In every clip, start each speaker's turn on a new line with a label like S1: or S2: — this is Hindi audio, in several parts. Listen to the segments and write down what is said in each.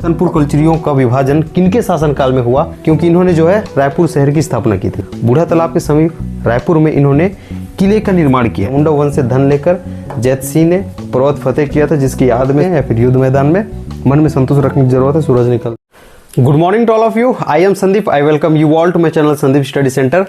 S1: रतनपुर कलचुरियों का विभाजन किनके शासनकाल में हुआ? क्योंकि इन्होंने जो है रायपुर शहर की स्थापना की थी। बूढ़ा तालाब के समीप रायपुर में इन्होंने किले का निर्माण किया। मुंडा वंश से धन लेकर जैत सिंह ने पर्वत फतेह किया था, जिसकी याद में या फिर युद्ध मैदान में मन में संतोष रखने की जरूरत है। सूरज निकल। Good morning to all of you. I am Sandeep. I welcome you all to my channel Sandeep study centre.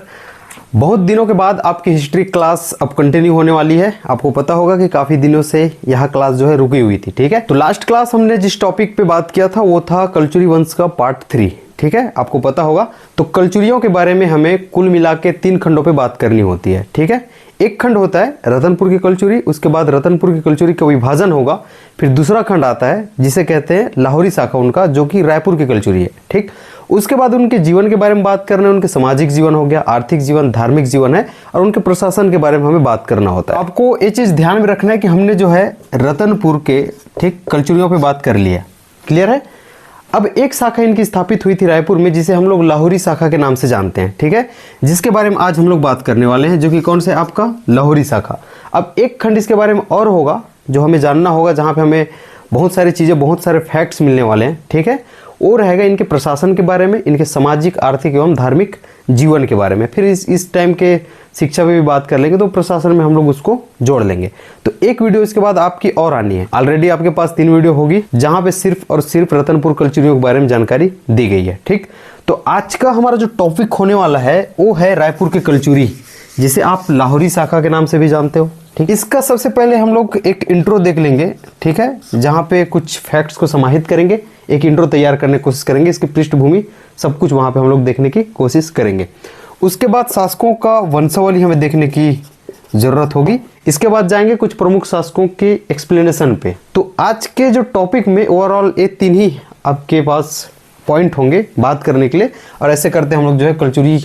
S1: बहुत दिनों के बाद आपकी हिस्ट्री क्लास अब कंटिन्यू होने वाली है। आपको पता होगा कि काफी दिनों से यह क्लास जो है रुकी हुई थी। ठीक है, तो लास्ट क्लास हमने जिस टॉपिक पे बात किया था वो था कलचुरी वंश का पार्ट 3। ठीक है, आपको पता होगा। तो कलचुरियों के बारे में हमें कुल मिला के 3 खंडों पे बात करनी होती है। ठीक है, एक खंड होता है रतनपुर की कलचुरी, उसके बाद रतनपुर की कलचुरी का विभाजन होगा, फिर दूसरा खंड आता है जिसे कहते हैं लाहौरी शाखा उनका, जो कि रायपुर की कलचुरी है। ठीक, उसके बाद उनके जीवन के बारे में बात करना है। उनके सामाजिक जीवन हो गया, आर्थिक जीवन, धार्मिक जीवन है, और उनके प्रशासन के बारे में हमें बात करना होता है। आपको ये चीज ध्यान में रखना है कि हमने जो है रतनपुर के ठीक कलचुरियों पे बात कर लिया। क्लियर है। अब एक शाखा इनकी स्थापित हुई थी रायपुर में, जिसे हम लोग लाहौरी शाखा के नाम से जानते हैं। ठीक है, जिसके बारे में आज हम लोग बात करने वाले हैं, जो कि कौन से आपका लाहौरी शाखा। अब एक खंड इसके बारे में और होगा जो हमें जानना होगा, जहां पे हमें बहुत सारी चीजें, बहुत सारे फैक्ट्स मिलने वाले हैं। ठीक है, वो रहेगा इनके प्रशासन के बारे में, इनके सामाजिक, आर्थिक एवं धार्मिक जीवन के बारे में। फिर इस टाइम के शिक्षा में भी बात कर लेंगे, तो प्रशासन में हम लोग उसको जोड़ लेंगे। तो एक वीडियो इसके बाद आपकी और आनी है। ऑलरेडी आपके पास 3 वीडियो होगी जहां पे सिर्फ और सिर्फ रतनपुर कलचुरियों के बारे में जानकारी दी गई है। ठीक, तो आज का हमारा जो टॉपिक होने वाला है वो है रायपुर की कलचुरी, जिसे आप लाहौरी शाखा के नाम से भी जानते हो। ठीक, इसका सबसे पहले हम लोग एक इंट्रो देख लेंगे। ठीक है, जहां पे कुछ फैक्ट्स को समाहित करेंगे, एक इंट्रो तैयार करने की कोशिश करेंगे। इसकी पृष्ठभूमि सब कुछ वहां पे हम लोग देखने की कोशिश करेंगे। उसके बाद शासकों का वंशावली हमें देखने की जरूरत होगी। इसके बाद जाएंगे कुछ प्रमुख शासकों के एक्सप्लेनेशन पे। तो आज के जो टॉपिक में ओवरऑल ये 3 ही आपके पास पॉइंट होंगे बात करने के लिए। और ऐसे करते हम लोग जो है कलचुरी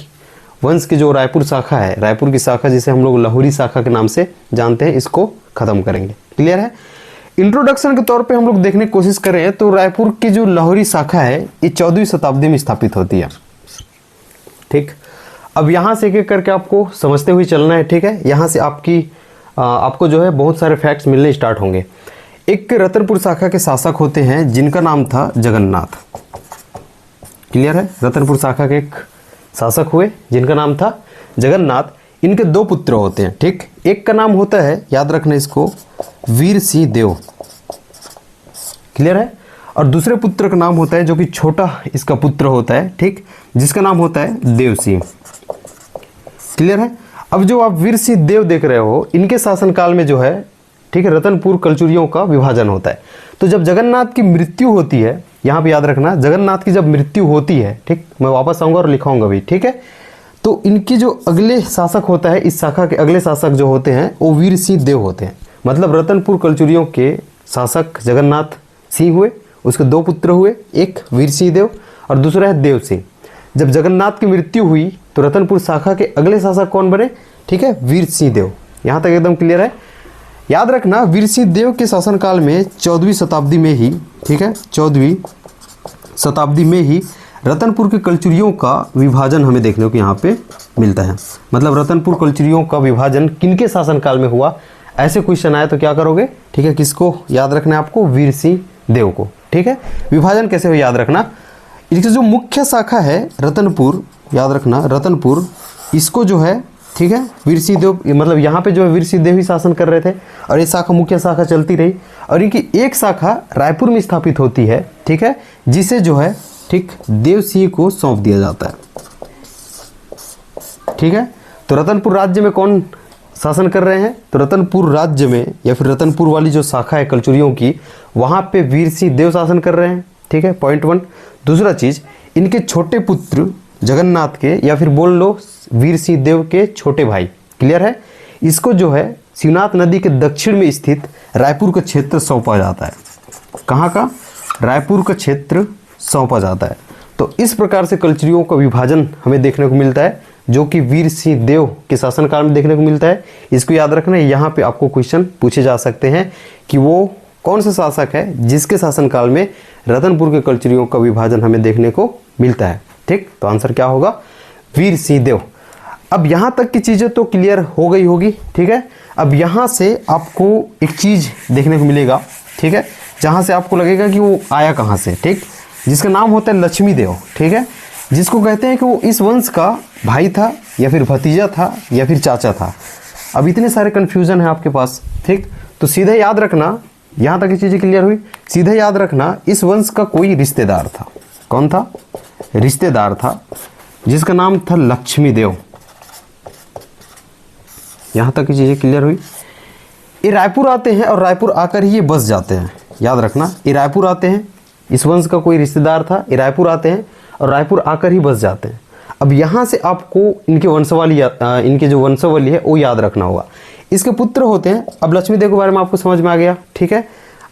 S1: वंश की जो रायपुर शाखा है, रायपुर की शाखा जिसे हम लोग लाहौरी शाखा के नाम से जानते हैं, इसको खत्म करेंगे। क्लियर है। इंट्रोडक्शन के तौर पे हम लोग देखने की कोशिश करें तो रायपुर की जो लाहौरी शाखा है ये 14वीं शताब्दी में स्थापित होती है। ठीक, अब यहां से एक करके आपको समझते हुए चलना है। ठीक है, यहां से आपको जो है बहुत सारे फैक्ट्स मिलने स्टार्ट होंगे। एक रतनपुर शाखा के शासक होते हैं जिनका नाम था जगन्नाथ। क्लियर है, रतनपुर शाखा के एक शासक हुए जिनका नाम था जगन्नाथ। इनके 2 पुत्र होते हैं। ठीक, एक का नाम होता है, याद रखना इसको, वीर सिंह देव। क्लियर है। और दूसरे पुत्र का नाम होता है, जो कि छोटा इसका पुत्र होता है, ठीक, जिसका नाम होता है देव सिंह। क्लियर है। अब जो आप वीर सिंह देव देख रहे हो, इनके शासनकाल में जो है, ठीक है, रतनपुर कलचुरियों का विभाजन होता है। तो जब जगन्नाथ की मृत्यु होती है, यहां पे याद रखना, जगन्नाथ की जब मृत्यु होती है, ठीक, मैं वापस आऊंगा और लिखाऊंगा भी। ठीक है, तो इनकी जो अगले शासक होता है, इस शाखा के अगले शासक जो होते हैं वो वीर सिंह देव होते हैं। मतलब रतनपुर कलचुरियों के शासक जगन्नाथ सिंह हुए, उसके 2 पुत्र हुए, एक वीर सिंह देव और दूसरा है देव सिंह। जब जगन्नाथ की मृत्यु हुई तो रतनपुर शाखा के अगले शासक कौन बने? ठीक है, वीर सिंह देव। यहां तक एकदम क्लियर है। याद रखना, वीर सिंह देव के शासनकाल में 14वीं शताब्दी में ही, ठीक है, 14वीं शताब्दी में ही रतनपुर के कलचुरियों का विभाजन हमें देखने को यहाँ पे मिलता है। मतलब रतनपुर कलचुरियों का विभाजन किनके शासनकाल में हुआ? ऐसे क्वेश्चन आए तो क्या करोगे? ठीक है, किसको याद रखना है आपको? वीर सिंह देव को। ठीक है, विभाजन कैसे हो याद रखना। इसकी जो मुख्य शाखा है रतनपुर, याद रखना रतनपुर, इसको जो है, ठीक है, वीर सिंह देव, मतलब यहाँ पे जो है वीर सिंह देव ही शासन कर रहे थे और ये शाखा मुख्य शाखा चलती रही। और इनकी एक शाखा रायपुर में स्थापित होती है, ठीक है, जिसे जो है, ठीक, देव सिंह को सौंप दिया जाता है। ठीक है, तो रतनपुर राज्य में कौन शासन कर रहे हैं? तो रतनपुर राज्य में या फिर रतनपुर वाली जो शाखा है कलचुरियों की, वहां पे वीर सिंह देव शासन कर रहे हैं। ठीक है, पॉइंट 1। दूसरा चीज, इनके छोटे पुत्र जगन्नाथ के, या फिर बोल लो वीर सिंह देव के छोटे भाई, क्लियर है, इसको जो है शिवनाथ नदी के दक्षिण में स्थित रायपुर का क्षेत्र सौंपा जाता है। कहाँ का? रायपुर का क्षेत्र सौंपा जाता है। तो इस प्रकार से कलचुरियों का विभाजन हमें देखने को मिलता है, जो कि वीर सिंह देव के शासनकाल में देखने को मिलता है। इसको याद रखना, यहाँ पे आपको क्वेश्चन पूछे जा सकते हैं कि वो कौन सा शासक है जिसके शासनकाल में रतनपुर के कलचुरियों का विभाजन हमें देखने को मिलता है। ठीक, तो आंसर क्या होगा? वीर सिंह देव। अब यहां तक की चीजें तो क्लियर हो गई होगी। ठीक है, अब यहां से आपको एक चीज देखने को मिलेगा, ठीक है, जहां से आपको लगेगा कि वो आया कहां से। ठीक, जिसका नाम होता है लक्ष्मी देव, ठीक है, जिसको कहते हैं कि वो इस वंश का भाई था या फिर भतीजा था या फिर चाचा था। अब इतने सारे कन्फ्यूजन है आपके पास, ठीक, तो सीधे याद रखना, यहाँ तक की चीज़ें क्लियर हुई। सीधे याद रखना इस वंश का कोई रिश्तेदार था। कौन था? रिश्तेदार था, जिसका नाम था लक्ष्मी देव। यहाँ तक की चीज़ें क्लियर हुई। ये रायपुर आते हैं और रायपुर आकर ही ये बस जाते हैं। याद रखना, ये रायपुर आते हैं, इस वंश का कोई रिश्तेदार था, ये रायपुर आते हैं और रायपुर आकर ही बस जाते हैं। अब यहाँ से आपको इनके वंशावली, इनके जो वंशावली है वो याद रखना होगा। इसके पुत्र होते हैं। अब लक्ष्मी देव के बारे में आपको समझ में आ गया, ठीक है।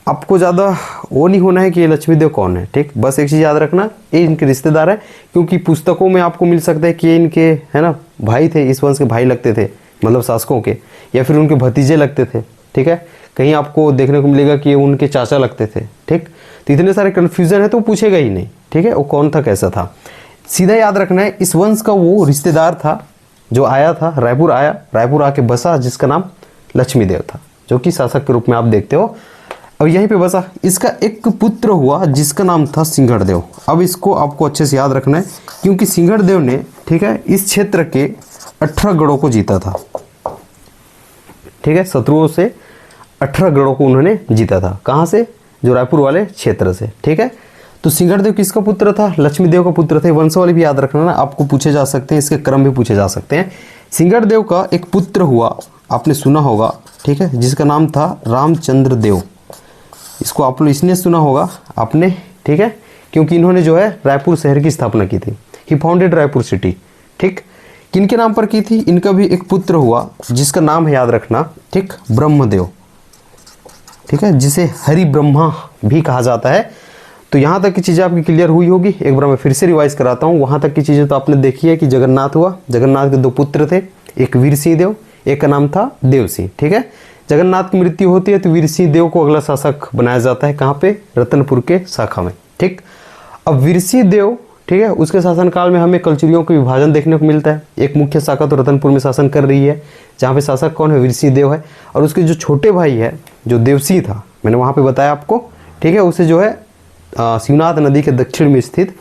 S1: आपको ज़्यादा वो नहीं होना है कि ये लक्ष्मी देव कौन है, ठीक, बस एक चीज़ याद रखना, ये इनके रिश्तेदार है, क्योंकि पुस्तकों में आपको मिल सकता है कि ये इनके, है ना, भाई थे, इस वंश के भाई लगते थे, मतलब शासकों के, या फिर उनके भतीजे लगते थे, ठीक है। कहीं आपको देखने को मिलेगा कि ये उनके चाचा लगते थे, ठीक। तो इतने सारे कन्फ्यूजन है तो पूछेगा ही नहीं, ठीक है, वो कौन था, कैसा था। सीधा याद रखना है इस वंश का वो रिश्तेदार था जो आया था, रायपुर आया, रायपुर आके बसा, जिसका नाम लक्ष्मी देव था, जो कि शासक के रूप में आप देखते हो। अब यहीं पे बसा। इसका एक पुत्र हुआ जिसका नाम था सिंघड़देव। अब इसको आपको अच्छे से याद रखना है, क्योंकि सिंघड़देव ने, ठीक है, इस क्षेत्र के 18 गढ़ों को जीता था, ठीक है, शत्रुओं से 18 गढ़ों को उन्होंने जीता था। कहाँ से? जो रायपुर वाले क्षेत्र से, ठीक है। तो सिंघड़देव किसका पुत्र था? लक्ष्मी देव का पुत्र थे। वंशावली भी याद रखना ना, आपको पूछे जा सकते हैं, इसके क्रम भी पूछे जा सकते हैं। सिंघड़देव का एक पुत्र हुआ, आपने सुना होगा, ठीक है, जिसका नाम था रामचंद्र देव। इसको आप लोग इसने सुना होगा आपने, ठीक है, क्योंकि इन्होंने जो है रायपुर शहर की स्थापना की थी। ही फाउंडेड रायपुर सिटी, ठीक। किनके नाम पर की थी? इनका भी एक पुत्र हुआ जिसका नाम है, याद रखना, ठीक, ब्रह्मदेव, ठीक है, जिसे हरि ब्रह्मा भी कहा जाता है। तो यहाँ तक की चीज़ें आपकी क्लियर हुई होगी। एक बार मैं फिर से रिवाइज कराता हूँ। वहाँ तक की चीज़ें तो आपने देखी है कि जगन्नाथ हुआ, जगन्नाथ के 2 पुत्र थे, एक वीर सिंह देव, एक का नाम था देव सिंह, ठीक है। जगन्नाथ की मृत्यु होती है तो वीर सिंह देव को अगला शासक बनाया जाता है। कहाँ पे? रतनपुर के शाखा में, ठीक। अब वीर सिंह देव, ठीक है, उसके शासनकाल में हमें कलचुरियों का विभाजन देखने को मिलता है। एक मुख्य शाखा तो रतनपुर में शासन कर रही है, जहाँ पे शासक कौन है? वीर सिंह देव है। और उसके जो छोटे भाई है, जो देवसिंह था, मैंने वहाँ पे बताया आपको, ठीक है, उसे जो है शिवनाथ नदी के दक्षिण में स्थित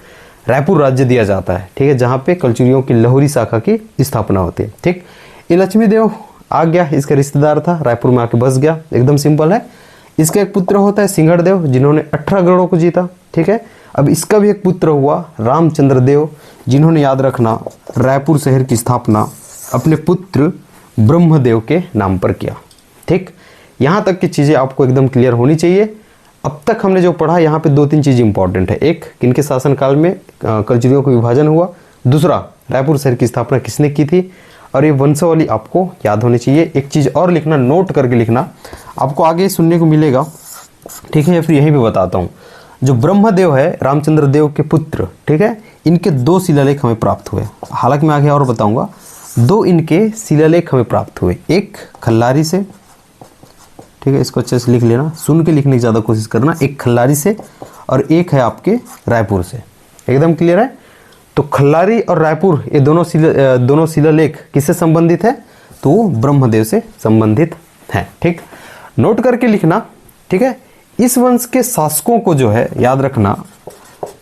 S1: रायपुर राज्य दिया जाता है, ठीक है, जहाँ पे कलचुरियों की लहुरी शाखा की स्थापना होती है, ठीक। ये लक्ष्मी देव आ गया, इसका रिश्तेदार था, रायपुर में आके बस गया, एकदम सिंपल है। इसका एक पुत्र होता है सिंघड़देव, जिन्होंने 18 गढ़ों को जीता, ठीक है। अब इसका भी एक पुत्र हुआ रामचंद्र देव, जिन्होंने, याद रखना, रायपुर शहर की स्थापना अपने पुत्र ब्रह्मदेव के नाम पर किया, ठीक। यहाँ तक की चीज़ें आपको एकदम क्लियर होनी चाहिए। अब तक हमने जो पढ़ा, यहाँ पे 2-3 चीज़ इंपॉर्टेंट है। एक, किनके शासनकाल में कलचुरियों का विभाजन हुआ। दूसरा, रायपुर शहर की स्थापना किसने की थी। और ये वंशावली आपको याद होनी चाहिए। एक चीज़ और लिखना, नोट करके लिखना, आपको आगे सुनने को मिलेगा, ठीक है, या फिर यहीं पे बताता हूँ। जो ब्रह्मदेव है, रामचंद्र देव के पुत्र, ठीक है, इनके 2 शिलालेख हमें प्राप्त हुए। हालांकि मैं आगे और बताऊँगा। 2 इनके शिलालेख हमें प्राप्त हुए, एक खल्लारी से, ठीक है, इसको अच्छे से लिख लेना, सुन के लिखने की ज़्यादा कोशिश करना। एक खल्लारी से और एक है आपके रायपुर से। एकदम क्लियर है? तो खल्लारी और रायपुर, ये दोनों शिलालेख किससे संबंधित है? तो ब्रह्मदेव से संबंधित है, ठीक। नोट करके लिखना, ठीक है। इस वंश के शासकों को जो है, याद रखना,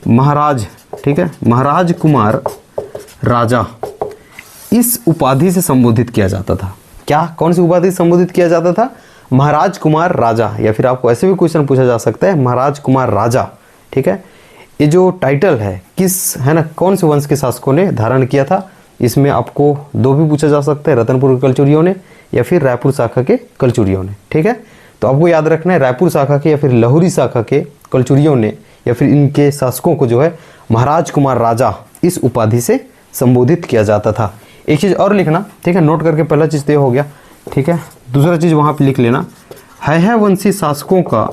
S1: महाराज, ठीक है, महाराज कुमार राजा, इस उपाधि से संबोधित किया जाता था। क्या? कौन सी उपाधि से संबोधित किया जाता था? महाराज कुमार राजा। या फिर आपको ऐसे भी क्वेश्चन पूछा जा सकता है, महाराज कुमार राजा, ठीक है। ये जो टाइटल है, किस, है ना, कौन से वंश के शासकों ने धारण किया था? इसमें आपको 2 भी पूछा जा सकता है, रतनपुर के कलचुरियों ने या फिर रायपुर शाखा के कलचुरियों ने, ठीक है। तो आपको याद रखना है, रायपुर शाखा के या फिर लहुरी शाखा के कलचुरियों ने या फिर इनके शासकों को जो है महाराज कुमार राजा, इस उपाधि से संबोधित किया जाता था। एक चीज़ और लिखना, ठीक है, नोट करके, पहला चीज़ तो ये हो गया, ठीक है। दूसरा चीज़ वहाँ पे लिख लेना, है वंशी शासकों का,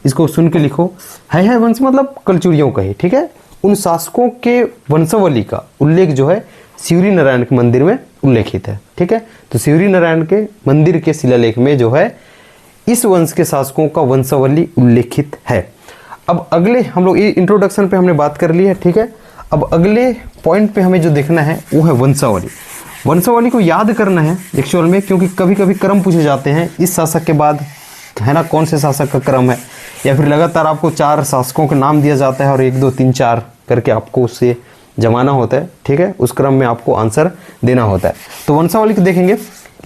S1: इसको सुन के लिखो, है वंश मतलब कलचुरियों का ही, ठीक है। उन शासकों के वंशावली का उल्लेख जो है शिवरी नारायण के मंदिर में उल्लेखित है, ठीक है। तो शिवरी नारायण के मंदिर के शिलालेख में जो है इस वंश के शासकों का वंशावली उल्लेखित है। अब अगले, हम लोग ये इंट्रोडक्शन पे हमने बात कर ली है, ठीक है। अब अगले पॉइंट पे हमें जो देखना है वो है वंशावली। वंशावली को याद करना है एक्चुअल में, क्योंकि कभी कभी क्रम पूछे जाते हैं, इस शासक के बाद, है ना, कौन से शासक का क्रम है, या फिर लगातार आपको 4 शासकों के नाम दिया जाता है और 1 2 3 4 करके आपको उससे जमाना होता है, ठीक है। उस क्रम में आपको आंसर देना होता है। तो वंशावली को देखेंगे,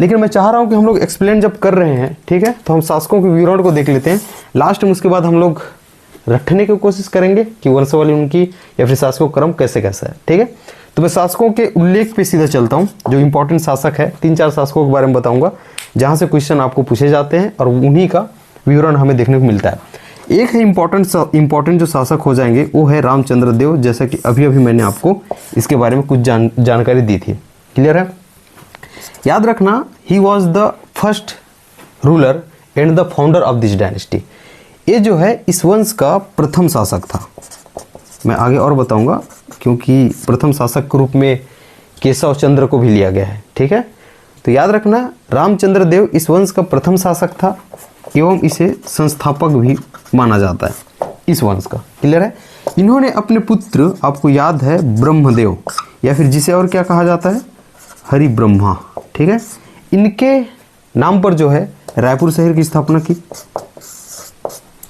S1: लेकिन मैं चाह रहा हूँ कि हम लोग एक्सप्लेन जब कर रहे हैं, ठीक है, तो हम शासकों के विवरण को देख लेते हैं लास्ट में। उसके बाद हम लोग रखने की कोशिश करेंगे कि वंशावली उनकी या फिर शासकों क्रम कैसे कैसा है, ठीक है। तो मैं शासकों के उल्लेख पे सीधा चलता हूँ। जो इंपॉर्टेंट शासक है, 3-4 शासकों के बारे में बताऊंगा जहाँ से क्वेश्चन आपको पूछे जाते हैं और उन्हीं का विवरण हमें देखने को मिलता है। एक है इंपॉर्टेंट जो शासक हो जाएंगे वो है रामचंद्र देव, जैसा कि अभी मैंने आपको इसके बारे में कुछ जानकारी दी थी। क्लियर है? याद रखना, he was the first ruler and the founder of this dynasty. ये जो है इस वंश का प्रथम शासक था। मैं आगे और बताऊंगा, क्योंकि प्रथम शासक के रूप में केशव चंद्र को भी लिया गया है, ठीक है। तो याद रखना, रामचंद्र देव इस वंश का प्रथम शासक था एवं इसे संस्थापक भी माना जाता है इस वंश का। क्लियर है? इन्होंने अपने पुत्र, आपको याद है, ब्रह्मदेव या फिर जिसे और क्या कहा जाता है, हरि ब्रह्मा, ठीक है, इनके नाम पर जो है रायपुर शहर की स्थापना की।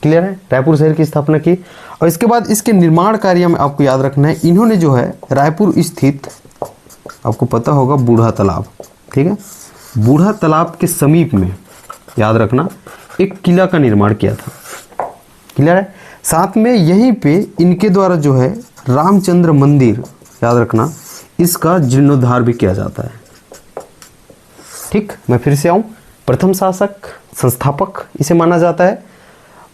S1: क्लियर है? रायपुर शहर की स्थापना की। और इसके बाद इसके निर्माण कार्य में आपको याद रखना है, इन्होंने जो है रायपुर स्थित, आपको पता होगा, बूढ़ा तालाब, ठीक है, बूढ़ा तालाब के समीप में याद रखना एक किला का निर्माण किया था। क्लियर है? साथ में यहीं पे इनके द्वारा जो है रामचंद्र मंदिर, याद रखना, इसका जीर्णोद्धार भी किया जाता है। ठीक, मैं फिर से आऊं, प्रथम शासक, संस्थापक इसे माना जाता है।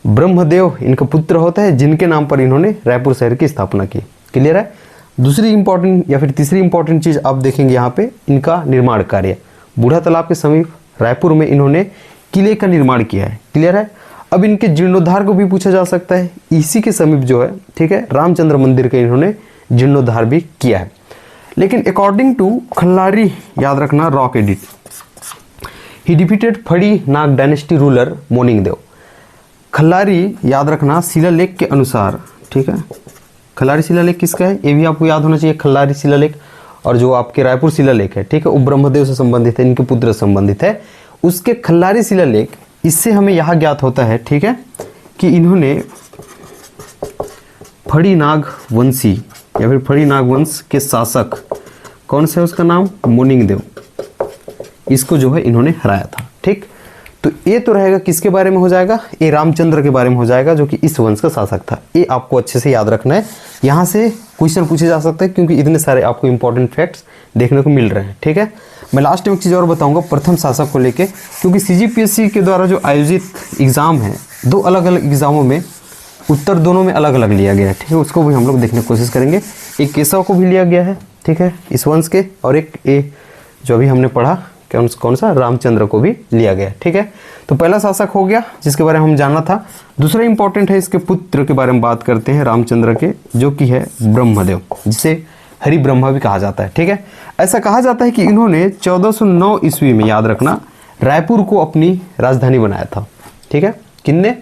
S1: ब्रह्मदेव इनका पुत्र होता है जिनके नाम पर इन्होंने रायपुर शहर की स्थापना की। क्लियर है? दूसरी इंपॉर्टेंट या फिर तीसरी इंपॉर्टेंट चीज आप देखेंगे यहाँ पे, इनका निर्माण कार्य। बूढ़ा तालाब के समीप रायपुर में इन्होंने किले का निर्माण किया है। क्लियर है? अब इनके जीर्णोद्धार को भी पूछा जा सकता है। इसी के समीप जो है, ठीक है, रामचंद्र मंदिर का इन्होंने जीर्णोद्धार भी किया है। लेकिन अकॉर्डिंग टू खल्लारी, याद रखना, रॉक एडिट, ही डिफीटेड फड़ी नाग डायनेस्टी रूलर मोनिंगदेव। खल्लारी, याद रखना, शिलालेख के अनुसार, ठीक है, खल्लारी शिलालेख किसका है ये भी आपको याद होना चाहिए। खल्लारी शिलालेख और जो आपके रायपुर शिलालेख है, ठीक है, वो ब्रह्मदेव से संबंधित है, इनके पुत्र से संबंधित है। उसके खल्लारी शिलालेख, इससे हमें यह ज्ञात होता है, ठीक है, कि इन्होंने फड़ी नाग वंशी या फिर फड़ी नाग वंश के शासक, कौन सा है उसका नाम, मोनिंगदेव, इसको जो है इन्होंने हराया था। ठीक, तो ये तो रहेगा किसके बारे में हो जाएगा, ये रामचंद्र के बारे में हो जाएगा, जो कि इस वंश का शासक था। ये आपको अच्छे से याद रखना है, यहाँ से क्वेश्चन पूछे जा सकते हैं क्योंकि इतने सारे आपको इंपॉर्टेंट फैक्ट्स देखने को मिल रहे हैं। ठीक है, मैं लास्ट में एक चीज़ और बताऊंगा प्रथम शासक को लेके, क्योंकि CGPSC के द्वारा जो आयोजित एग्जाम है, 2 अलग अलग एग्जामों में उत्तर दोनों में अलग अलग लिया गया है। ठीक है, उसको भी हम लोग देखने की कोशिश करेंगे। एक केशव को भी लिया गया है, ठीक है, इस वंश के, और एक ए जो अभी हमने पढ़ा कौन सा, रामचंद्र को भी लिया गया। ठीक है, तो पहला शासक हो गया जिसके बारे में हम जानना था। दूसरा इंपॉर्टेंट है, इसके पुत्र के बारे में बात करते हैं रामचंद्र के, जो कि है ब्रह्मदेव, जिसे हरि ब्रह्मा भी कहा जाता है। ठीक है, ऐसा कहा जाता है कि इन्होंने 1409 ईस्वी में, याद रखना, रायपुर को अपनी राजधानी बनाया था। ठीक है, किनने,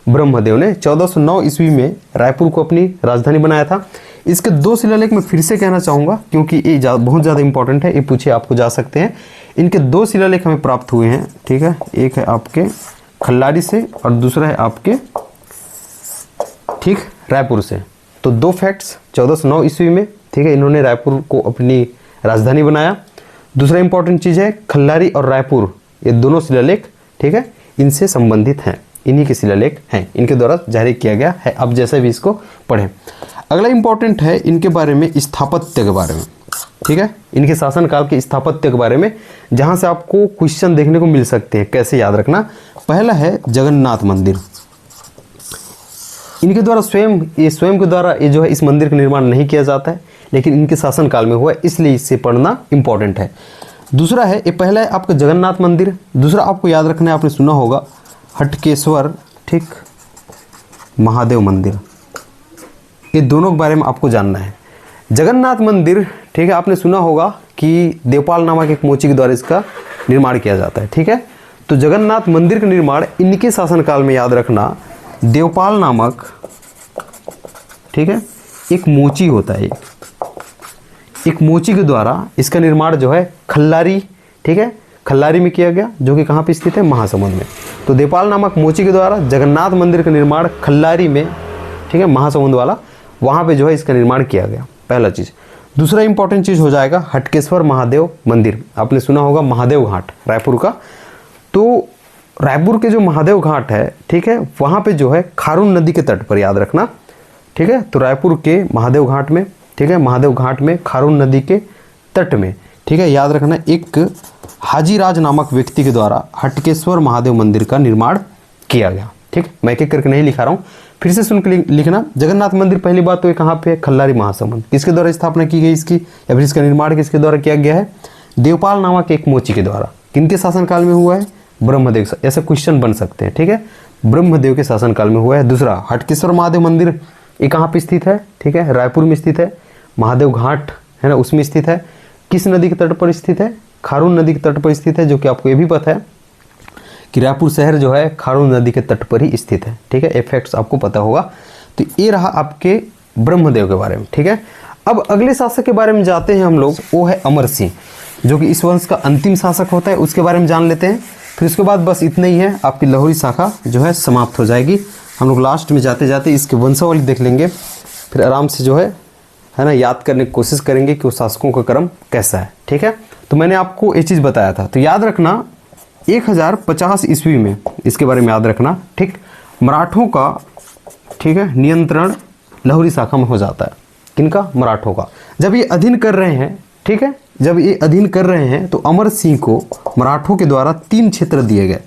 S1: ब्रह्मदेव ने 1409 ईस्वी में रायपुर को अपनी राजधानी बनाया था। इसके 2 शिलालेख मैं फिर से कहना चाहूँगा क्योंकि ये बहुत ज़्यादा इंपॉर्टेंट है, ये पूछे आपको जा सकते हैं। इनके 2 शिलालेख हमें प्राप्त हुए हैं। ठीक है, एक है आपके खल्लारी से और दूसरा है आपके, ठीक, रायपुर से। तो 2 फैक्ट्स, 1409 ईस्वी में, ठीक है, इन्होंने रायपुर को अपनी राजधानी बनाया। दूसरा इंपॉर्टेंट चीज़ है खल्लारी और रायपुर, ये दोनों शिलालेख, ठीक है, इनसे संबंधित हैं, इन्हीं के शिलालेख हैं, इनके द्वारा जारी किया गया है। अब जैसे भी इसको पढ़ें। अगला इंपॉर्टेंट है इनके बारे में, स्थापत्य के बारे में। ठीक है, इनके शासनकाल के स्थापत्य के बारे में, जहां से आपको क्वेश्चन देखने को मिल सकते हैं। कैसे, याद रखना, पहला है जगन्नाथ मंदिर। इनके द्वारा स्वयं के द्वारा ये जो है इस मंदिर का निर्माण नहीं किया जाता है, लेकिन इनके शासनकाल में हुआ, इसलिए इससे पढ़ना इंपॉर्टेंट है। दूसरा है, ये पहला है आपका जगन्नाथ मंदिर। दूसरा आपको याद रखना है, आपने सुना होगा हटकेश्वर, ठीक, महादेव मंदिर। ये दोनों के बारे में आपको जानना है। जगन्नाथ मंदिर, ठीक है, आपने सुना होगा कि देवपाल नामक एक मोची के द्वारा इसका निर्माण किया जाता है। ठीक है, तो जगन्नाथ मंदिर का निर्माण इनके शासनकाल में, याद रखना, देवपाल नामक, ठीक है, एक मोची होता है, एक मोची के द्वारा इसका निर्माण जो है खल्लारी, ठीक है, खल्लारी में किया गया, जो कि कहाँ पे स्थित है, महासमुंद में। तो देवपाल नामक मोची के द्वारा जगन्नाथ मंदिर का निर्माण खल्लारी में, ठीक है, महासमुंद वाला, वहाँ पे जो है इसका निर्माण किया गया, पहला चीज़। दूसरा इंपॉर्टेंट चीज़ हो जाएगा हटकेश्वर महादेव मंदिर। आपने सुना होगा महादेव घाट रायपुर का, तो रायपुर के जो महादेव घाट है, ठीक है, वहाँ पे जो है खारून नदी के तट पर, याद रखना, ठीक है। तो रायपुर के महादेव घाट में, ठीक है, महादेव घाट में खारून नदी के तट में, ठीक है, याद रखना, एक हाजीराज नामक व्यक्ति के द्वारा हटकेश्वर महादेव मंदिर का निर्माण किया गया। ठीक, मैं एक एक करके नहीं लिखा रहा हूँ, फिर से सुन के लिखना। जगन्नाथ मंदिर पहली बात तो ये कहाँ पे है? खल्लारी महासमुंद। किसके द्वारा स्थापना की गई इसकी, या फिर इसका निर्माण किसके द्वारा किया गया है? देवपाल नामक एक मोची के द्वारा। किनके शासनकाल में हुआ है? ब्रह्मदेव। ऐसे क्वेश्चन बन सकते हैं, ठीक है, ब्रह्मदेव के शासनकाल में हुआ है। दूसरा, हटकेश्वर महादेव मंदिर ये कहाँ पे स्थित है? ठीक है, रायपुर में स्थित है। महादेव घाट है ना, उसमें स्थित है। किस नदी के तट पर स्थित है? खारून नदी के तट पर स्थित है, जो कि आपको ये भी पता है कि रायपुर शहर जो है खारून नदी के तट पर ही स्थित है। ठीक है, ये फैक्ट्स आपको पता होगा। तो ये रहा आपके ब्रह्मदेव के बारे में। ठीक है, अब अगले शासक के बारे में जाते हैं हम लोग, वो है अमर सिंह, जो कि इस वंश का अंतिम शासक होता है। उसके बारे में जान लेते हैं, फिर उसके बाद बस इतना ही है, आपकी लाहौरी शाखा जो है समाप्त हो जाएगी। हम लोग लास्ट में जाते जाते इसके वंशावली देख लेंगे, फिर आराम से जो है ना याद करने की कोशिश करेंगे कि वो शासकों का क्रम कैसा है। ठीक है, तो मैंने आपको ये चीज़ बताया था, तो याद रखना 1050 ईस्वी में इसके बारे में याद रखना। ठीक, मराठों का, ठीक है, नियंत्रण लाहौरी शाखा में हो जाता है। किनका? मराठों का। जब ये अधीन कर रहे हैं, ठीक है, जब ये अधीन कर रहे हैं तो अमर सिंह को मराठों के द्वारा 3 क्षेत्र दिए गए।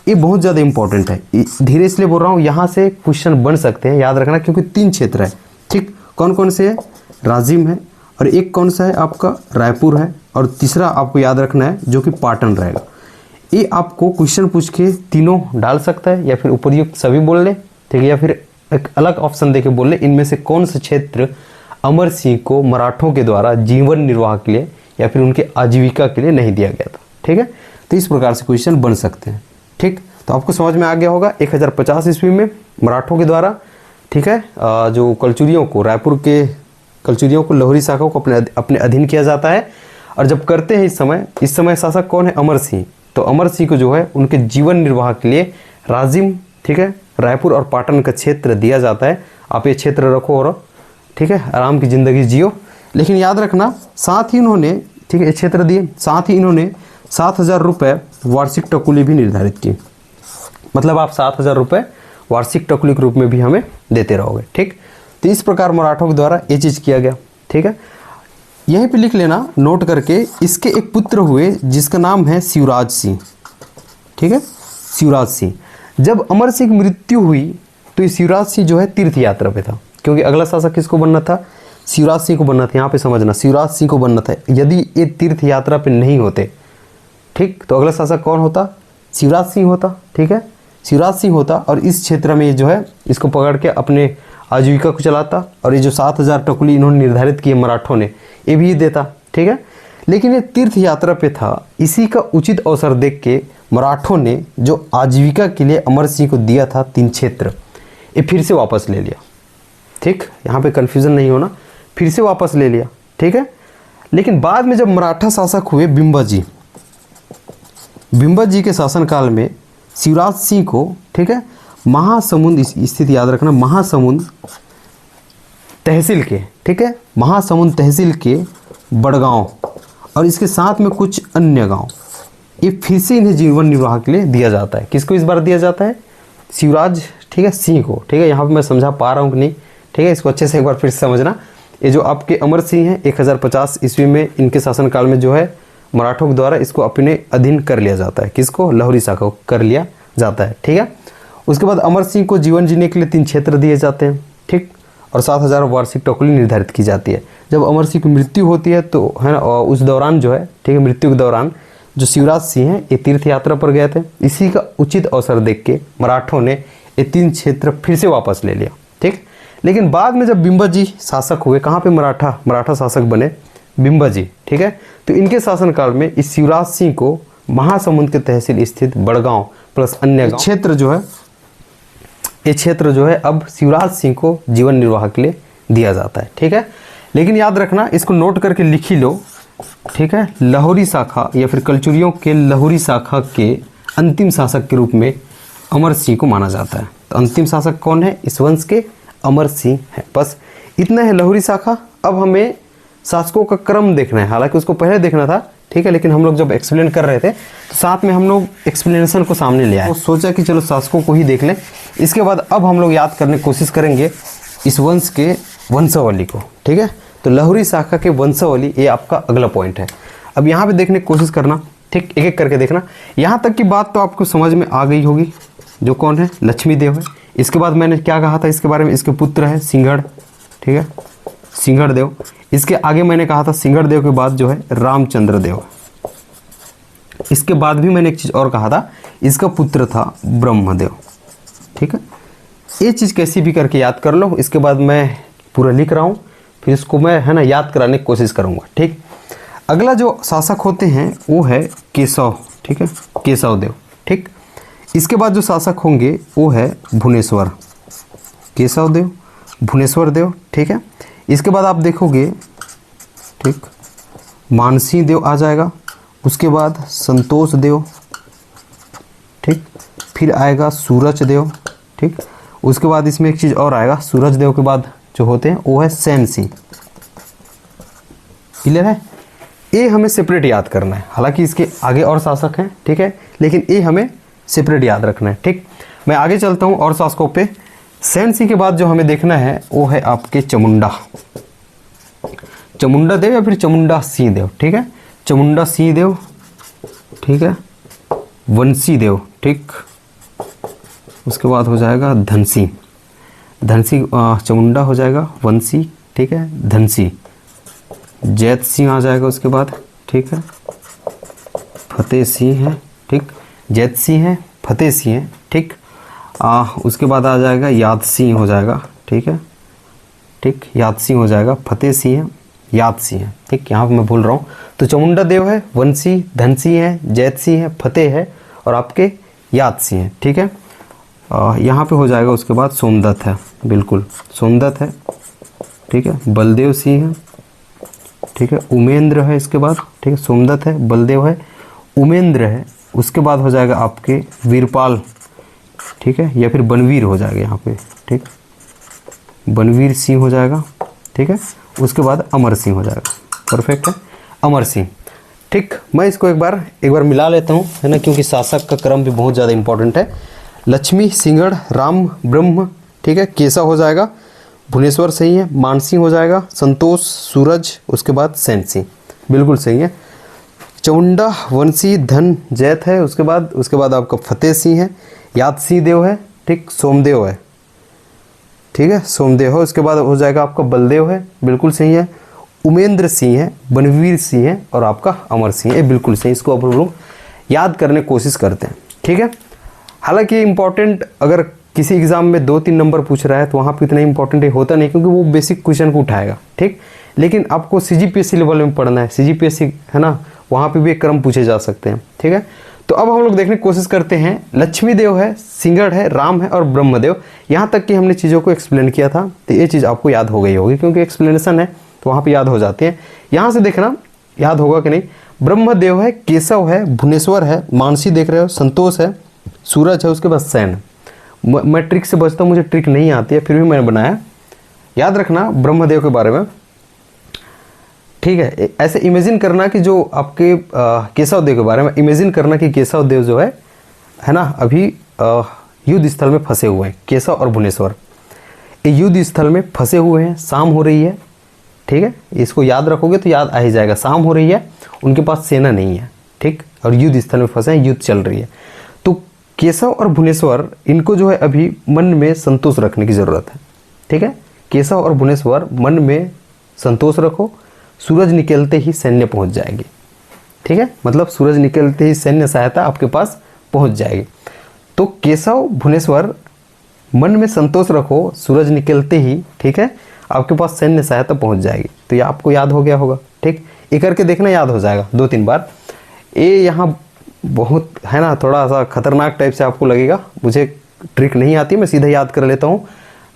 S1: ये बहुत ज़्यादा इंपॉर्टेंट है, धीरे इसलिए बोल रहा हूँ, यहाँ से क्वेश्चन बन सकते हैं, याद रखना, क्योंकि 3 क्षेत्र है। ठीक, कौन कौन से है? राजिम है, और एक कौन सा है आपका? रायपुर है, और तीसरा आपको याद रखना है जो कि पाटन रहेगा। ये आपको क्वेश्चन पूछ के तीनों डाल सकता है, या फिर उपयुक्त सभी बोल ले, ठीक है, या फिर एक अलग ऑप्शन देके बोल ले, इनमें से कौन सा क्षेत्र अमर सिंह को मराठों के द्वारा जीवन निर्वाह के लिए या फिर उनके आजीविका के लिए नहीं दिया गया था। ठीक है, तो इस प्रकार से क्वेश्चन बन सकते हैं। ठीक, तो आपको समझ में आ गया होगा 1050 ईस्वी में मराठों के द्वारा, ठीक है, जो कलचुरियों को, रायपुर के कलचुरियों को, लाहौरी शाखा को अपने अधीन किया जाता है। और जब करते हैं इस समय शासक कौन है? अमर सिंह। तो अमर सिंह को जो है उनके जीवन निर्वाह के लिए राजिम, ठीक है, रायपुर और पाटन का क्षेत्र दिया जाता है। आप ये क्षेत्र रखो और, ठीक है, आराम की ज़िंदगी जियो। लेकिन याद रखना, साथ ही इन्होंने, ठीक है, ये क्षेत्र दिए, साथ ही इन्होंने 7000 रुपये वार्षिक टकुली भी निर्धारित की। मतलब आप 7000 रुपये वार्षिक टकुली के रूप में भी हमें देते रहोगे। ठीक, तो इस प्रकार मराठों के द्वारा ये चीज़ किया गया। ठीक है, यहीं पे लिख लेना नोट करके। इसके एक पुत्र हुए जिसका नाम है शिवराज सिंह। ठीक है, शिवराज सिंह। जब अमर सिंह की मृत्यु हुई तो ये शिवराज सिंह जो है तीर्थ यात्रा पे था, क्योंकि अगला शासक किसको बनना था? शिवराज सिंह को बनना था। यहाँ पे समझना, शिवराज सिंह को बनना था। यदि ये तीर्थ यात्रा पे नहीं होते, ठीक, तो अगला शासक कौन होता? शिवराज सिंह होता। ठीक है, शिवराज सिंह होता, और इस क्षेत्र में जो है इसको पकड़ के अपने आजीविका को चलाता। और ये जो 7000 टकुली इन्होंने निर्धारित किए मराठों ने, ये भी देता। ठीक है, लेकिन ये तीर्थ यात्रा पे था, इसी का उचित अवसर देख के मराठों ने जो आजीविका के लिए अमर सिंह को दिया था 3 क्षेत्र, ये फिर से वापस ले लिया। ठीक, यहाँ पे कन्फ्यूज़न नहीं होना, फिर से वापस ले लिया। ठीक है, लेकिन बाद में जब मराठा शासक हुए बिंबा जी के शासनकाल में शिवराज सिंह को, ठीक है, महासमुंद स्थित, याद रखना, महासमुंद तहसील के, ठीक है, महासमुंद तहसील के बड़गांव और इसके साथ में कुछ अन्य गांव, ये फिर से इन्हें जीवन निर्वाह के लिए दिया जाता है। किसको इस बार दिया जाता है? शिवराज, ठीक है, सिंह को। ठीक है, यहाँ पे मैं समझा पा रहा हूँ कि नहीं? ठीक है, इसको अच्छे से एक बार फिर से समझना। ये जो आपके अमर सिंह हैं 1050 ईस्वी में, इनके शासनकाल में जो है मराठों के द्वारा इसको अपने अधीन कर लिया जाता है। किसको? लाहौरी शाखा को कर लिया जाता है। ठीक है, उसके बाद अमर सिंह को जीवन जीने के लिए 3 क्षेत्र दिए जाते हैं। ठीक, और 7000 वार्षिक टकुली निर्धारित की जाती है। जब अमर सिंह की मृत्यु होती है तो है ना, उस दौरान जो है, ठीक है, मृत्यु के दौरान जो शिवराज सिंह हैं ये तीर्थ यात्रा पर गए थे। इसी का उचित अवसर देख के मराठों ने ये 3 क्षेत्र फिर से वापस ले लिया। ठीक, लेकिन बाद में जब बिंबा जी शासक हुए, कहाँ पे? मराठा शासक बने बिंबा जी। ठीक है, तो इनके शासनकाल में इस शिवराज सिंह को महासमुंद के तहसील स्थित बड़गांव प्लस अन्य क्षेत्र जो है, ये क्षेत्र जो है अब शिवराज सिंह को जीवन निर्वाह के लिए दिया जाता है। ठीक है, लेकिन याद रखना, इसको नोट करके लिख ही लो। ठीक है, लाहौरी शाखा या फिर कलचुरियों के लाहौरी शाखा के अंतिम शासक के रूप में अमर सिंह को माना जाता है। तो अंतिम शासक कौन है इस वंश के? अमर सिंह है। बस इतना है लाहुरी शाखा। अब हमें शासकों का क्रम देखना है, हालांकि उसको पहले देखना था, ठीक है, लेकिन हम लोग जब एक्सप्लेन कर रहे थे तो साथ में हम लोग एक्सप्लेनेशन को सामने ले आए, तो सोचा कि चलो शासकों को ही देख लें। इसके बाद अब हम लोग याद करने की कोशिश करेंगे इस वंश के वंशावली को, ठीक है। तो लाहुरी शाखा के वंशावली, ये आपका अगला पॉइंट है। अब यहाँ पे देखने की कोशिश करना, ठीक, एक एक करके देखना। यहाँ तक की बात तो आपको समझ में आ गई होगी, जो कौन है? लक्ष्मी देव है। इसके बाद मैंने क्या कहा था इसके बारे में? इसके पुत्र है सिंहड़, ठीक है, सिंहड़ देव। इसके आगे मैंने कहा था सिंहड़ देव के बाद जो है रामचंद्र देव। इसके बाद भी मैंने एक चीज़ और कहा था, इसका पुत्र था ब्रह्मदेव, ठीक है। ये चीज़ कैसी भी करके याद कर लो। इसके बाद मैं पूरा लिख रहा हूँ, फिर इसको मैं है ना याद कराने की कोशिश करूँगा, ठीक। अगला जो शासक होते हैं वो है केशव, ठीक है, केशव देव, ठीक। इसके बाद जो शासक होंगे वो है भुवनेश्वर, केशव देव, भुवनेश्वर देव, ठीक है। इसके बाद आप देखोगे, ठीक, मानसी देव आ जाएगा। उसके बाद संतोष देव, ठीक, फिर आएगा सूरज देव, ठीक। उसके बाद इसमें एक चीज़ और आएगा, सूरज देव के बाद जो होते हैं वो है सैन सिंह। क्लियर है? ये हमें सेपरेट याद करना है, हालांकि इसके आगे और शासक हैं, ठीक है, लेकिन ये हमें सेपरेट याद रखना है, ठीक। मैं आगे चलता हूँ और शासकों पे। सैन सिंह के बाद जो हमें देखना है वो है आपके चामुंडा, चामुंडा देव या फिर चामुंडा सिंह देव, ठीक है, चामुंडा सिंह देव, ठीक है, वंशी देव, ठीक। उसके बाद हो जाएगा धनसी, धनसी, चामुंडा हो जाएगा, वंशी, ठीक है, धनसी, जैत सिंह आ जाएगा उसके बाद, ठीक है, फतेह सिंह है, ठीक, जैत सिंह है, फतेह सिंह है, ठीक। उसके बाद आ जाएगा याद सिंह हो जाएगा, ठीक है, ठीक, याद सिंह हो जाएगा, फतेह सिंह है, याद सिंह है, ठीक। यहाँ पे मैं भूल रहा हूँ। तो चामुंडा देव है, वंशी, धनसी है, जैत सिंह है, फतेह है और आपके याद सिंह है, ठीक है। यहाँ पे हो जाएगा उसके बाद सोमदत्त है, बिल्कुल सोमदत्त है, ठीक है, बलदेव सिंह है, ठीक है, उमेंद्र है इसके बाद, ठीक है, सोमदत्त है, बलदेव है, उमेंद्र है। उसके बाद हो जाएगा आपके वीरपाल, ठीक है, या फिर बनवीर हो जाएगा यहाँ पे, ठीक, बनवीर सिंह हो जाएगा, ठीक है। उसके बाद अमर सिंह हो जाएगा, परफेक्ट है, अमर सिंह, ठीक। मैं इसको एक बार मिला लेता हूँ, है ना, क्योंकि शासक का क्रम भी बहुत ज़्यादा इंपॉर्टेंट है। लक्ष्मी, सिंहड़, राम, ब्रह्म, ठीक है, केशव हो जाएगा, भुवनेश्वर सही है, मानसी हो जाएगा, संतोष, सूरज, उसके बाद सैन सिंह, बिल्कुल सही है, चामुंडा, वंशी, धन, जैत है। उसके बाद आपका फतेह सिंह है, याद सिंह देव है, ठीक, सोमदेव है, ठीक है, सोमदेव है। उसके बाद हो जाएगा आपका बलदेव है, बिल्कुल सही है, उमेंद्र सिंह है, बनवीर सिंह है और आपका अमर सिंह है, बिल्कुल सही। इसको अब हम लोग याद करने की कोशिश करते हैं, ठीक है। हालांकि इम्पॉर्टेंट अगर किसी एग्जाम में 2-3 नंबर पूछ रहा है तो वहाँ पे इतना इंपॉर्टेंट होता नहीं, क्योंकि वो बेसिक क्वेश्चन को उठाएगा, ठीक। लेकिन आपको CGPSC लेवल में पढ़ना है, CGPSC है ना, वहाँ पे भी एक क्रम पूछे जा सकते हैं, ठीक है। तो अब हम लोग देखने की कोशिश करते हैं। लक्ष्मी देव है, सिंहड़ है, राम है और ब्रह्मदेव। यहाँ तक कि हमने चीज़ों को एक्सप्लेन किया था, तो ये चीज़ आपको याद हो गई होगी, क्योंकि एक्सप्लेनेशन है तो वहाँ पे याद हो जाती है। यहाँ से देखना याद होगा कि नहीं। ब्रह्मदेव है, केशव है, भुवनेश्वर है, मानसी देख रहे हो, संतोष है, सूरज है, उसके बाद सैन। मैं ट्रिक से बचता हूँ, मुझे ट्रिक नहीं आती है, फिर भी मैंने बनाया। याद रखना ब्रह्मदेव के बारे में, ठीक है। ऐसे इमेजिन करना कि जो आपके केशव देव के बारे में इमेजिन करना कि केशव देव जो है ना, अभी युद्ध स्थल में फंसे हुए हैं। केशव और भुवनेश्वर ये युद्ध स्थल में फंसे हुए हैं, शाम हो रही है, ठीक है। इसको याद रखोगे तो याद आ ही जाएगा। शाम हो रही है, उनके पास सेना नहीं है, ठीक, और युद्ध स्थल में फंसे हैं, युद्ध चल रही है। तो केशव और भुवनेश्वर, इनको जो है अभी मन में संतोष रखने की ज़रूरत है, ठीक है। केशव और भुवनेश्वर मन में संतोष रखो, सूरज निकलते ही सैन्य पहुंच जाएगी, ठीक है। मतलब सूरज निकलते ही सैन्य सहायता आपके पास पहुंच जाएगी। तो केशव, भुवनेश्वर, मन में संतोष रखो, सूरज निकलते ही, ठीक है, आपके पास सैन्य सहायता पहुंच जाएगी। तो ये आपको याद हो गया होगा, ठीक। ये करके देखना, याद हो जाएगा 2-3 बार। ये यहाँ बहुत है ना, थोड़ा सा खतरनाक टाइप से आपको लगेगा, मुझे ट्रिक नहीं आती, मैं सीधा याद कर लेता हूँ।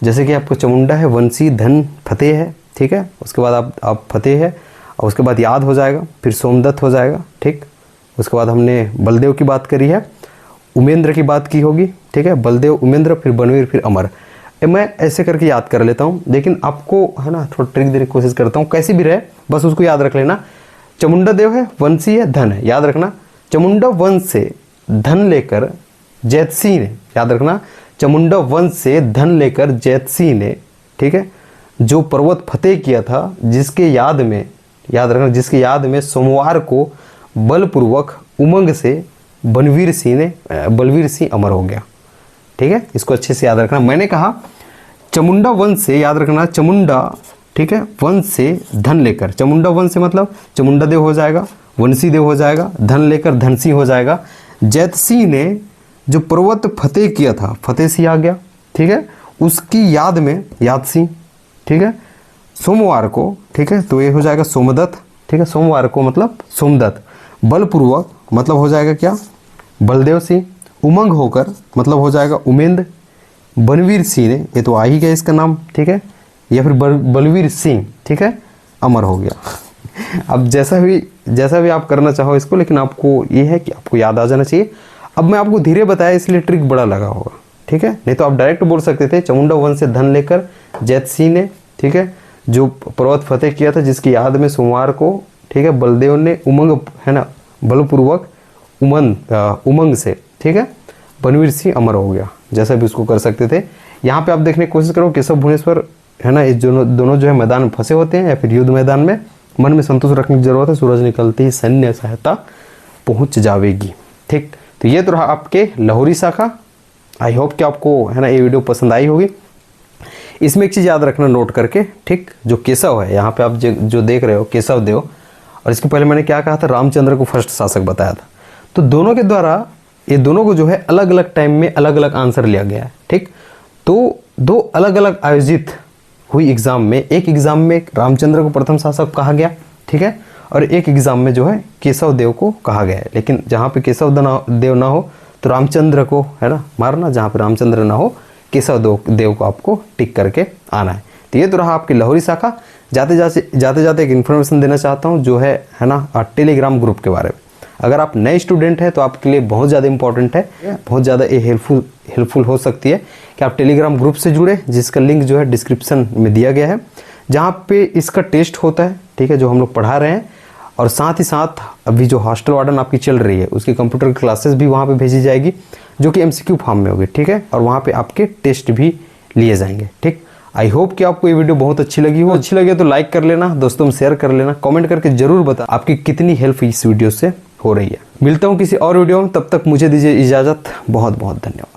S1: जैसे कि आपको चामुंडा है, वंशी, धन, फतेह है, ठीक है। उसके बाद आप फतेह है और उसके बाद याद हो जाएगा, फिर सोमदत्त हो जाएगा, ठीक। उसके बाद हमने बलदेव की बात करी है, उमेंद्र की बात की होगी, ठीक है, बलदेव, उमेंद्र, फिर बनवीर, फिर अमर। मैं ऐसे करके याद कर लेता हूँ, लेकिन आपको है ना थोड़ा ट्रिक देने की कोशिश करता हूँ, कैसी भी रहे बस उसको याद रख लेना। चामुंडा देव है, वंशी है, धन है, याद रखना। चामुंडा वंश से धन लेकर जैतसिंह ने, याद रखना, चामुंडा वंश से धन लेकर जैतसिंह ने, ठीक है, जो पर्वत फतेह किया था, जिसके याद में, याद रखना, जिसके याद में सोमवार को बलपूर्वक उमंग से बलवीर सिंह अमर हो गया। ठीक है, इसको अच्छे से याद रखना। मैंने कहा चामुंडा वंश से, याद रखना, चामुंडा, ठीक है, वंश से धन लेकर, चामुंडा वंश से मतलब चामुंडा देव हो जाएगा, वंशी देव हो जाएगा, धन लेकर धनसिंह हो जाएगा। जैतसिंह ने जो पर्वत फतेह किया था, फतेह सिंह आ गया, ठीक है, उसकी याद में याद सिंह, ठीक है, सोमवार को, ठीक है, तो ये हो जाएगा सोमदत्त, ठीक है, सोमवार को मतलब सोमदत्त, बलपूर्वक मतलब हो जाएगा क्या, बलदेव सिंह, उमंग होकर मतलब हो जाएगा उमेंद्र, बनवीर सिंह ने, ये तो आ ही गया इसका नाम, ठीक है, या फिर बलवीर सिंह, ठीक है, अमर हो गया। अब जैसा भी आप करना चाहो इसको, लेकिन आपको ये है कि आपको याद आ जाना चाहिए। अब मैं आपको धीरे बताया इसलिए ट्रिक बड़ा लगा होगा, ठीक है, नहीं तो आप डायरेक्ट बोल सकते थे चामुंडा वंश से धन लेकर जैतसिंह ने, ठीक है, जो पर्वत फतेह किया था, जिसकी याद में सोमवार को, ठीक है, बलदेव ने उमंग, है ना, बलपूर्वक उमंग से, ठीक है, बनवीर सिंह अमर हो गया, जैसा भी उसको कर सकते थे। यहाँ पे आप देखने की कोशिश करो, केशव भुवनेश्वर, है ना, ये दोनों जो है मैदान में फंसे होते हैं या फिर युद्ध मैदान में। मन में संतोष रखने की जरूरत है, सूरज निकलते ही सैन्य सहायता पहुंच जाएगी। ठीक, तो ये तो रहा आपके लाहौरी शाखा। आई होप कि आपको, है ना, ये वीडियो पसंद आई होगी। इसमें एक चीज़ याद रखना नोट करके, ठीक, जो केशव है यहाँ पे आप जो देख रहे हो केशव देव, और इसके पहले मैंने क्या कहा था, रामचंद्र को फर्स्ट शासक बताया था। तो दोनों के द्वारा ये दोनों को जो है अलग अलग टाइम में अलग अलग आंसर लिया गया है। ठीक, तो दो अलग अलग आयोजित हुई एग्जाम में, एक एग्जाम में रामचंद्र को प्रथम शासक कहा गया, ठीक है, और एक एग्जाम में जो है केशव देव को कहा गया है। लेकिन जहाँ पे केशव देव ना हो तो रामचंद्र को, है ना, मारना, जहाँ पे रामचंद्र ना हो केशव देव को आपको टिक करके आना है। तो ये तो रहा आपकी लाहौरी शाखा। जाते जाते एक इन्फॉर्मेशन देना चाहता हूँ, जो है ना, टेलीग्राम ग्रुप के बारे में। अगर आप नए स्टूडेंट हैं तो आपके लिए बहुत ज़्यादा इंपॉर्टेंट है, बहुत ज़्यादा ये हेल्पफुल हो सकती है कि आप टेलीग्राम ग्रुप से जुड़े, जिसका लिंक जो है डिस्क्रिप्शन में दिया गया है, जहाँ पे इसका टेस्ट होता है, ठीक है, जो हम लोग पढ़ा रहे हैं। और साथ ही साथ अभी जो हॉस्टल वार्डन आपकी चल रही है, उसकी कंप्यूटर क्लासेस भी वहाँ पे भेजी जाएगी, जो कि MCQ फॉर्म में होगी, ठीक है, और वहाँ पे आपके टेस्ट भी लिए जाएंगे। ठीक, आई होप कि आपको ये वीडियो बहुत अच्छी लगी हो। अच्छी लगे तो लाइक कर लेना, दोस्तों में शेयर कर लेना, कमेंट करके जरूर बता आपकी कितनी हेल्प इस वीडियो से हो रही है। मिलता हूँ किसी और वीडियो में, तब तक मुझे दीजिए इजाज़त। बहुत बहुत धन्यवाद।